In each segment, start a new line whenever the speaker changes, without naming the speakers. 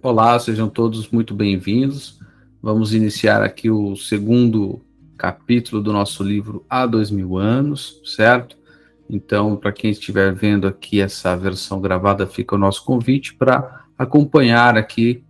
Olá, sejam todos muito bem-vindos. Vamos iniciar aqui o segundo capítulo do nosso livro Há 2000 anos, certo? Então, para quem estiver vendo aqui essa versão gravada, fica o nosso convite para acompanhar aqui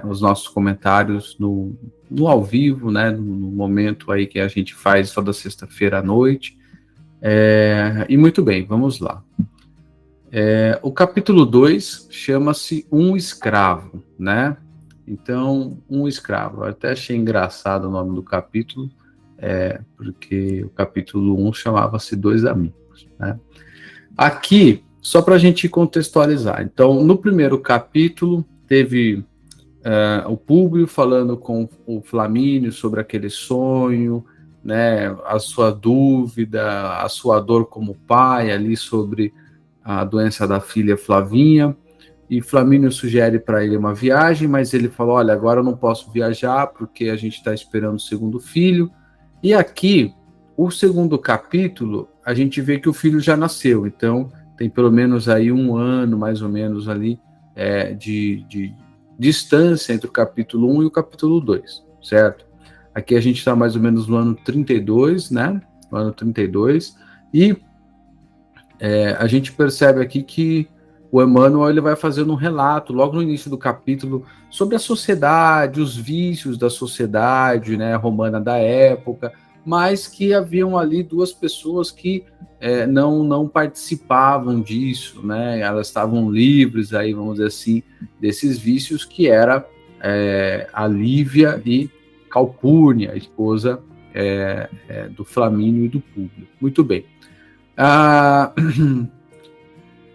os nossos comentários no ao vivo, né? No momento aí que a gente faz toda sexta-feira à noite. E muito bem, vamos lá. O capítulo 2 chama-se Um Escravo, né? Então, um escravo. Eu até achei engraçado o nome do capítulo, porque o capítulo 1 chamava-se Dois Amigos, né? Aqui, só para a gente contextualizar. Então, no primeiro capítulo, teve o Públio falando com o Flamínio sobre aquele sonho, né? A sua dúvida, a sua dor como pai ali sobre a doença da filha Flavinha, e Flamínio sugere para ele uma viagem, mas ele falou, olha, agora eu não posso viajar porque a gente está esperando o segundo filho. E aqui, o segundo capítulo, a gente vê que o filho já nasceu, então tem pelo menos aí um ano, mais ou menos ali, de distância entre o capítulo 1 e o capítulo 2, certo? Aqui a gente está mais ou menos no ano 32, né? No ano 32, e a gente percebe aqui que o Emmanuel ele vai fazendo um relato, logo no início do capítulo, sobre a sociedade, os vícios da sociedade, né, romana da época, mas que haviam ali duas pessoas que não participavam disso, né, elas estavam livres, aí, vamos dizer assim, desses vícios, que era a Lívia e Calpurnia, a esposa do Flamínio e do Públio. Muito bem.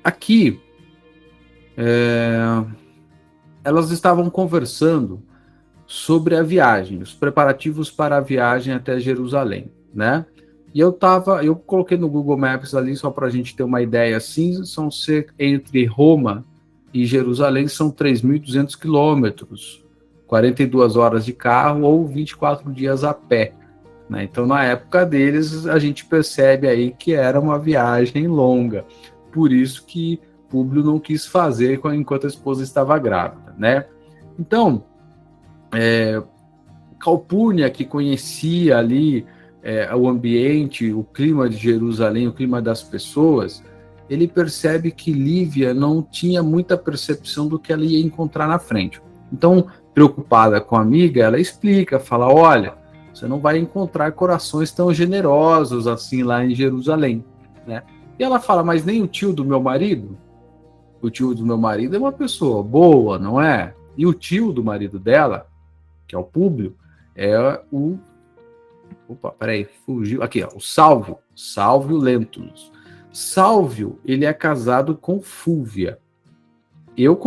Aqui, elas estavam conversando sobre a viagem, os preparativos para a viagem até Jerusalém, né? E eu coloquei no Google Maps ali, só para a gente ter uma ideia assim, entre Roma e Jerusalém são 3.200 quilômetros, 42 horas de carro ou 24 dias a pé. Né? Então, na época deles, a gente percebe aí que era uma viagem longa. Por isso que Públio não quis fazer enquanto a esposa estava grávida, né? Então, Calpurnia, que conhecia ali o ambiente, o clima de Jerusalém, o clima das pessoas, ele percebe que Lívia não tinha muita percepção do que ela ia encontrar na frente. Então, preocupada com a amiga, ela explica, fala, olha, você não vai encontrar corações tão generosos assim lá em Jerusalém, né? E ela fala, mas nem o tio do meu marido? O tio do meu marido é uma pessoa boa, não é? E o tio do marido dela, que é o Públio, é o... Opa, peraí, fugiu. Aqui, ó, o Sálvio Lentulus. Sálvio, ele é casado com Fúvia. Eu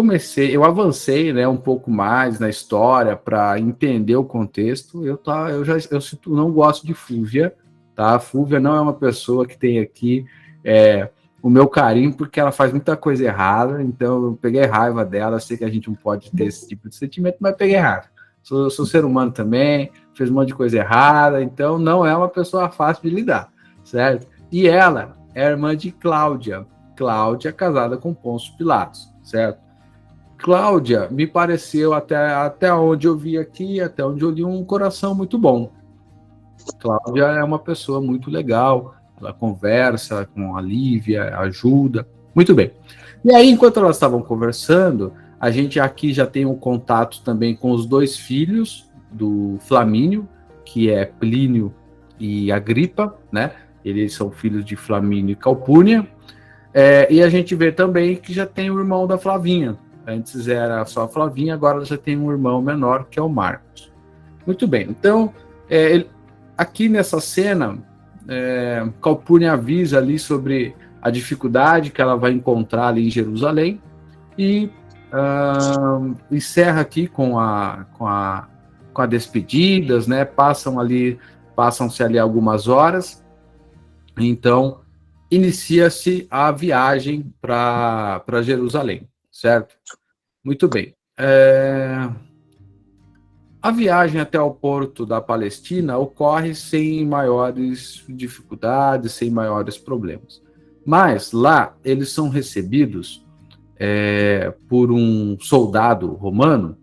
avancei, né, um pouco mais na história para entender o contexto. Eu não gosto de Fúvia, tá? Fúvia não é uma pessoa que tem aqui o meu carinho, porque ela faz muita coisa errada, então eu peguei raiva dela. Eu sei que a gente não pode ter esse tipo de sentimento, mas peguei raiva. Sou ser humano também, fez um monte de coisa errada, então não é uma pessoa fácil de lidar, certo? E ela é irmã de Cláudia. Cláudia casada com Pôncio Pilatos, certo? Cláudia me pareceu, até onde eu vi aqui, até onde eu li, um coração muito bom. Cláudia é uma pessoa muito legal, ela conversa com a Lívia, ajuda, muito bem. E aí, enquanto elas estavam conversando, a gente aqui já tem um contato também com os dois filhos do Flamínio, que é Plínio e Agripa, né? Eles são filhos de Flamínio e Calpurnia. E a gente vê também que já tem o irmão da Flavinha. Antes era só a Flavinha, agora já tem um irmão menor, que é o Marcos. Muito bem, então, aqui nessa cena, Calpurnia avisa ali sobre a dificuldade que ela vai encontrar ali em Jerusalém, e encerra aqui com a despedidas, né? Passam-se ali algumas horas, então inicia-se a viagem para Jerusalém, certo? Muito bem. A viagem até o porto da Palestina ocorre sem maiores dificuldades, sem maiores problemas. Mas lá eles são recebidos por um soldado romano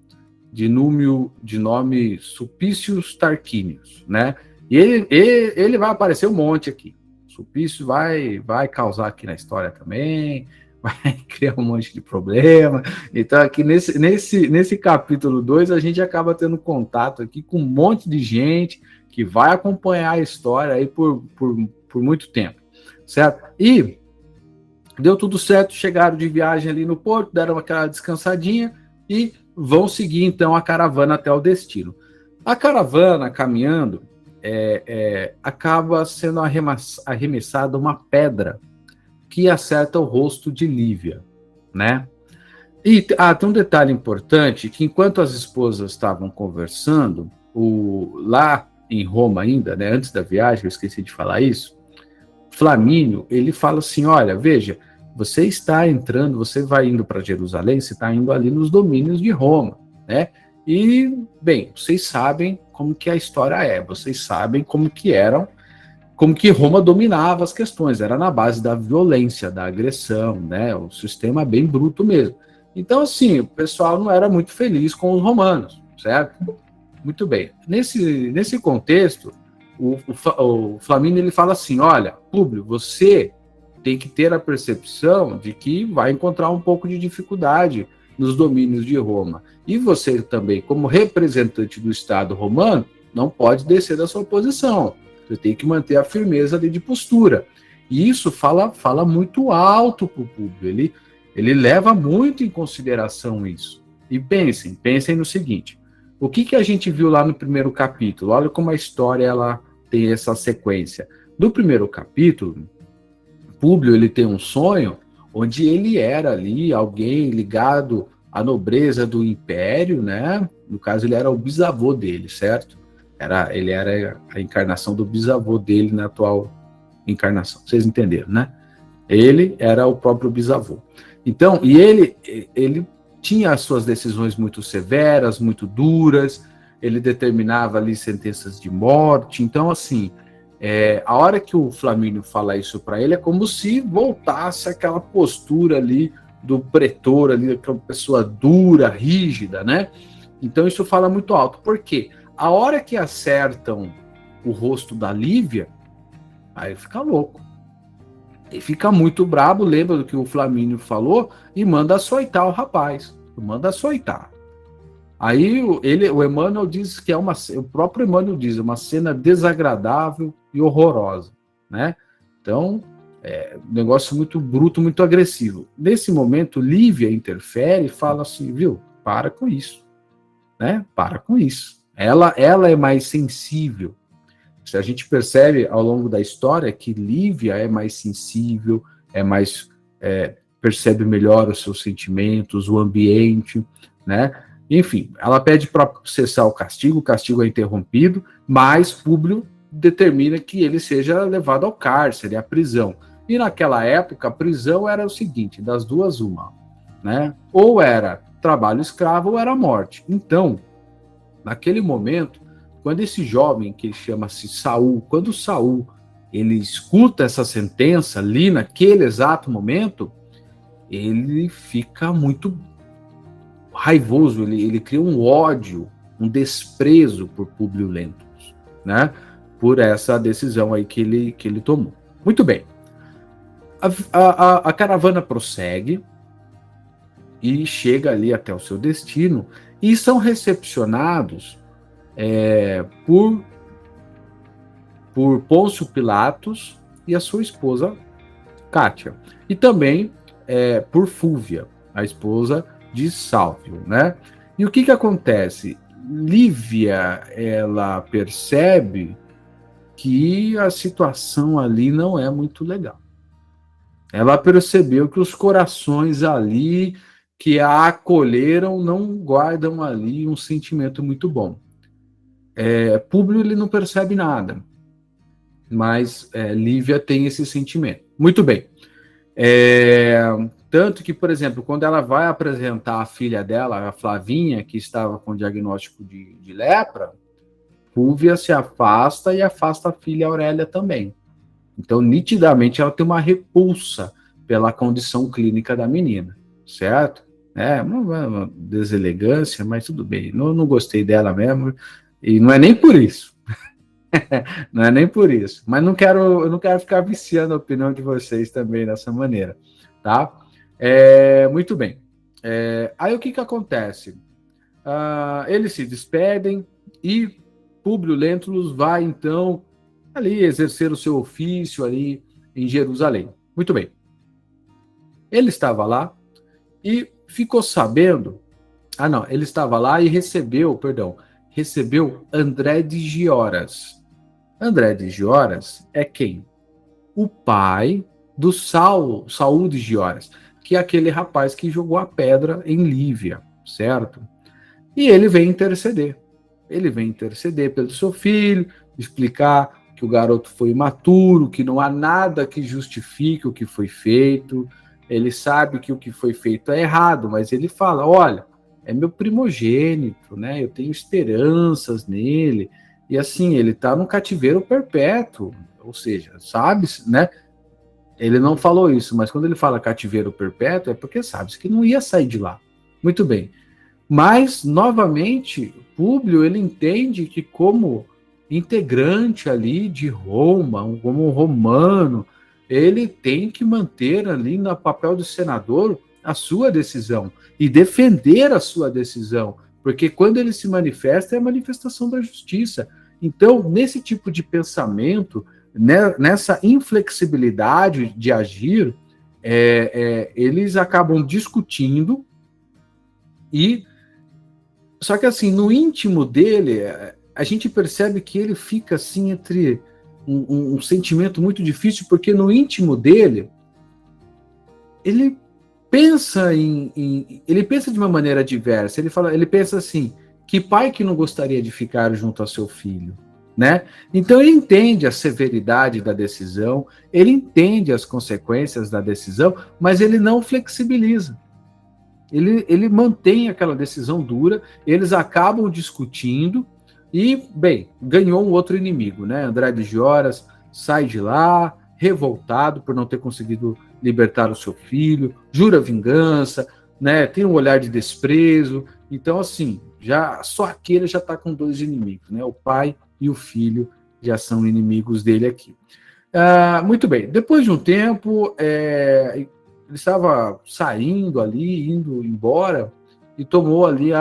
de nome Sulpicius Tarquinius, né? E ele vai aparecer um monte aqui. Sulpício vai causar aqui na história também, vai criar um monte de problema. Então, aqui nesse capítulo 2, a gente acaba tendo contato aqui com um monte de gente que vai acompanhar a história aí por muito tempo, certo? E deu tudo certo, chegaram de viagem ali no porto, deram aquela descansadinha e vão seguir, então, a caravana até o destino. A caravana, caminhando, acaba sendo arremessada uma pedra que acerta o rosto de Lívia, né? E tem um detalhe importante, que enquanto as esposas estavam conversando, lá em Roma ainda, né, antes da viagem, eu esqueci de falar isso, Flamínio, ele fala assim, olha, veja, você está entrando, você vai indo para Jerusalém, você está indo ali nos domínios de Roma, né? E, bem, vocês sabem como que a história é, vocês sabem como que Roma dominava as questões, era na base da violência, da agressão, né? O sistema bem bruto mesmo. Então, assim, o pessoal não era muito feliz com os romanos, certo? Muito bem. Nesse contexto, o Flamínio, ele fala assim, olha, Públio, você tem que ter a percepção de que vai encontrar um pouco de dificuldade nos domínios de Roma. E você também, como representante do Estado romano, não pode descer da sua posição. Você tem que manter a firmeza ali de postura. E isso fala muito alto para o Públio. Ele leva muito em consideração isso. E pensem no seguinte, o que a gente viu lá no primeiro capítulo? Olha como a história ela tem essa sequência. No primeiro capítulo, Públio, ele tem um sonho onde ele era ali alguém ligado à nobreza do império, né? No caso, ele era o bisavô dele, certo? Ele era a encarnação do bisavô dele na atual encarnação. Vocês entenderam, né? Ele era o próprio bisavô. Então, e ele tinha as suas decisões muito severas, muito duras, ele determinava ali sentenças de morte. Então, assim, a hora que o Flamínio fala isso para ele, é como se voltasse aquela postura ali do pretor, ali, aquela pessoa dura, rígida, né? Então isso fala muito alto. Por quê? A hora que acertam o rosto da Lívia, aí fica louco. Ele fica muito brabo, lembra do que o Flamínio falou, e manda açoitar o rapaz. Manda açoitar. Aí o Emmanuel diz que o próprio Emmanuel diz, uma cena desagradável e horrorosa, né? Então, um negócio muito bruto, muito agressivo. Nesse momento, Lívia interfere e fala assim, viu, para com isso, né? Para com isso. Ela é mais sensível. Se a gente percebe ao longo da história que Lívia é mais sensível, percebe melhor os seus sentimentos, o ambiente, né? Enfim, ela pede para cessar o castigo é interrompido, mas Públio determina que ele seja levado ao cárcere, à prisão. E naquela época, a prisão era o seguinte, das duas uma, né? Ou era trabalho escravo ou era morte. Então, naquele momento, quando esse jovem, que chama-se Saul, quando Saul ele escuta essa sentença ali naquele exato momento, ele fica muito raivoso, ele cria um ódio, um desprezo por Públio Lentulus, né? Por essa decisão aí que ele tomou. Muito bem. A caravana prossegue e chega ali até o seu destino e são recepcionados por Pôncio Pilatos e a sua esposa Cátia. E também por Fúvia, a esposa de Sálvio, né? E o que acontece? Lívia, ela percebe que a situação ali não é muito legal. Ela percebeu que os corações ali que a acolheram não guardam ali um sentimento muito bom. Públio, ele não percebe nada, mas Lívia tem esse sentimento. Muito bem. Tanto que, por exemplo, quando ela vai apresentar a filha dela, a Flavinha, que estava com diagnóstico de lepra, Fúvia se afasta e afasta a filha Aurélia também. Então, nitidamente, ela tem uma repulsa pela condição clínica da menina, certo? É uma deselegância, mas tudo bem. Não gostei dela mesmo, e não é nem por isso. Não é nem por isso. Mas eu não quero ficar viciando a opinião de vocês também dessa maneira, tá? Muito bem. Aí o que acontece? Eles se despedem e Públio Lentulus vai, então, ali exercer o seu ofício ali em Jerusalém. Muito bem. Ele estava lá e ficou sabendo... não, ele estava lá e recebeu André de Gioras. André de Gioras é quem? O pai do Saul de Gioras, que é aquele rapaz que jogou a pedra em Lívia, certo? E ele vem interceder. Ele vem interceder pelo seu filho, explicar que o garoto foi imaturo, que não há nada que justifique o que foi feito. Ele sabe que o que foi feito é errado, mas ele fala: olha, é meu primogênito, né? Eu tenho esperanças nele. E assim, ele está no cativeiro perpétuo, ou seja, sabe, né? Ele não falou isso, mas quando ele fala cativeiro perpétuo, é porque sabe que não ia sair de lá. Muito bem. Mas, novamente, Públio, ele entende que como integrante ali de Roma, como um romano, ele tem que manter ali no papel de senador a sua decisão e defender a sua decisão, porque quando ele se manifesta é a manifestação da justiça. Então, nesse tipo de pensamento, nessa inflexibilidade de agir, eles acabam discutindo e só que assim, no íntimo dele, a gente percebe que ele fica assim entre um sentimento muito difícil, porque no íntimo dele, ele pensa ele pensa de uma maneira diversa. Ele pensa assim: que pai que não gostaria de ficar junto ao seu filho, né? Então ele entende a severidade da decisão, ele entende as consequências da decisão, mas ele não flexibiliza. Ele mantém aquela decisão dura, eles acabam discutindo e, bem, ganhou um outro inimigo, né? André de Gioras sai de lá, revoltado por não ter conseguido libertar o seu filho, jura vingança, né? Tem um olhar de desprezo. Então, assim, só aqui ele já está com dois inimigos, né? O pai e o filho já são inimigos dele aqui. Muito bem, depois de um tempo, ele estava saindo ali, indo embora, e tomou ali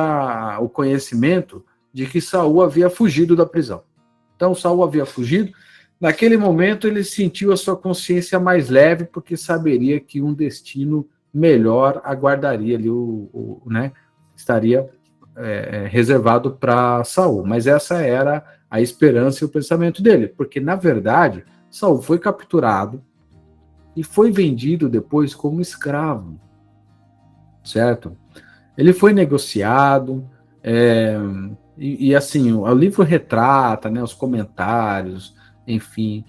o conhecimento de que Saul havia fugido da prisão. Então, Saul havia fugido. Naquele momento, ele sentiu a sua consciência mais leve, porque saberia que um destino melhor aguardaria ali, né, estaria reservado para Saul. Mas essa era a esperança e o pensamento dele, porque, na verdade, Saul foi capturado e foi vendido depois como escravo, certo? Ele foi negociado, e assim, o livro retrata, né, os comentários, enfim,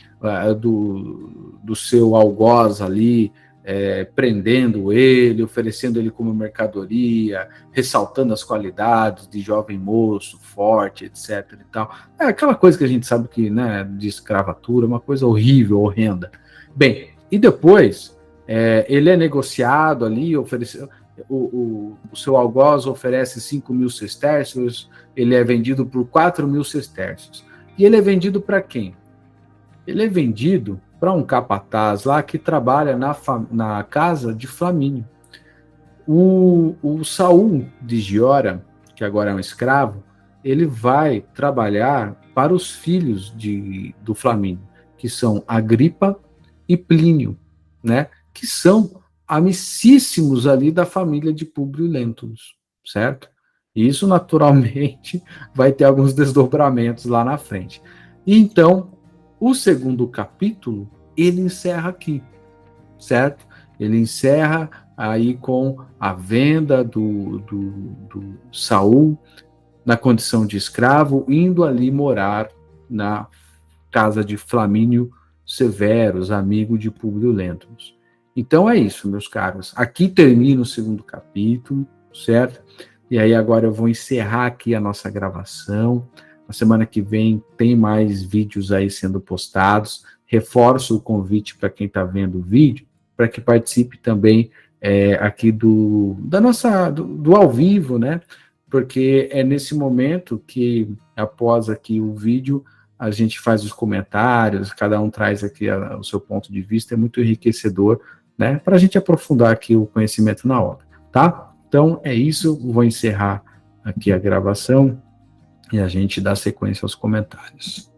do seu algoz ali, prendendo ele, oferecendo ele como mercadoria, ressaltando as qualidades de jovem moço, forte, etc. e tal. É aquela coisa que a gente sabe que, né, de escravatura, uma coisa horrível, horrenda. Bem, e depois ele é negociado ali, o seu algoz oferece 5.000 sestércios, ele é vendido por 4.000 sestércios. E ele é vendido para quem? Ele é vendido para um capataz lá que trabalha na casa de Flamínio. O Saul de Giora, que agora é um escravo, ele vai trabalhar para os filhos do Flamínio, que são Agripa e Plínio, né? Que são amicíssimos ali da família de Públio Lentulus, certo? E isso, naturalmente, vai ter alguns desdobramentos lá na frente. E então, o segundo capítulo, ele encerra aqui, certo? Ele encerra aí com a venda do Saul na condição de escravo, indo ali morar na casa de Flamínio Severus, amigo de Públio Lentulus. Então é isso, meus caros. Aqui termina o segundo capítulo, certo? E aí agora eu vou encerrar aqui a nossa gravação. Na semana que vem tem mais vídeos aí sendo postados. Reforço o convite para quem está vendo o vídeo, para que participe também aqui do ao vivo, né? Porque é nesse momento que, após aqui o vídeo, a gente faz os comentários, cada um traz aqui o seu ponto de vista, é muito enriquecedor, né? Para a gente aprofundar aqui o conhecimento na obra, tá? Então, é isso, vou encerrar aqui a gravação e a gente dá sequência aos comentários.